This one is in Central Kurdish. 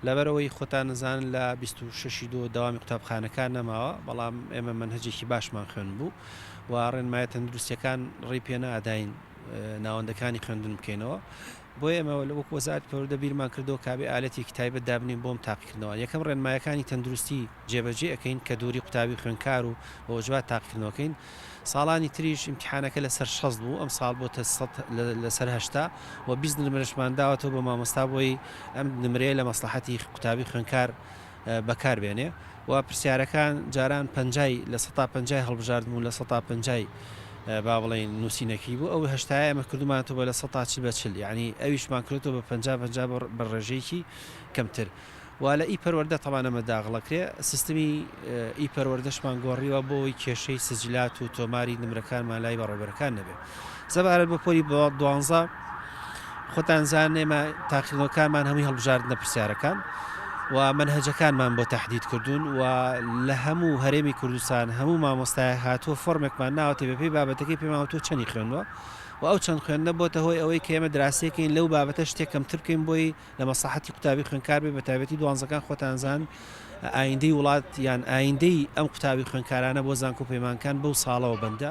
لەبەرەوەی خۆتان نزان لە 26 داوامی قوتابخانەکان نەماوە بەڵام ئێمە منهجێکی باشمان خوێن بوو و ڕێنمایە تەندروستیەکان ڕێی پێ نەداین ناوەندەکانی خوێندن بکەینەوە بۆ ئێمە لە وەک وەزارەتی پەروەردە بیرمان کردەوە کابێ ئالەتێکی تایبەت دابنین بۆم تاقیکردنەوە یەکەم ڕێنمایەکانی تەندروستی جێبەجێ ئەەکەین کە دووری قوتابی خوێنکار و بەوەجوات تاقیکردنەوەکەین ساڵانی تریش امتحانەکە لەسەر 6 بوو ئەم ساڵ بۆتە لەسەر 80 و 20 نمرەشمان داوەتەوە بە مامۆستا بۆی ئەم نمرەیە لە مەسلحەتی قوتابی خوێنکار بەکاربێنێ و پرسیارەکان جاران 50 لە 150 هەڵبژاردبوون لە 150 با بڵێن نووسینەکی بوو ئەو هەشتای ئەمە کردومانەوە بە لە 140 یعنی ئەویشمان کردەوە بە 50 بە ڕێژەیەکی کەمتر و لە ئیپەروەردە تەوانەمە داغڵەکرێ سیستمی ئیپەروەردەشمان گۆڕیوە بۆی کێشەی سجلات و تۆماری نمرەکانمان لای بەڕێبەرەکان نەبێت زەبارەت بە پۆلی 12 خۆتان زان ئێمە تاقیکردنەوەکانمان هەمووی هەڵبژاردنە پرسیارەکان و منهجەکانمان بۆ تهدید کردوون و لە هەموو هەرێمی کوردستان هەموو مامۆستای هاتووە فۆرمێکمان ناوەتێ بەپێی بابەتەکەی پێماوەتەوە چەندی خوێندووە و ئەو چەند خوێندنە بۆتە هۆی ئەوەی کە ئێمە دراسەکەین لەو بابەتە شتێکەمتر بکەین بۆی لە مەسلحەتی قوتابی خوێنکار بێ بە تایبەتی دوانزەکان خۆتان زان ئایندەی وڵات یان ئایندەی ئەم قوتابی خوێنکارانە بۆ زانکۆ پەیمانکان بەو ساڵەوە بەندە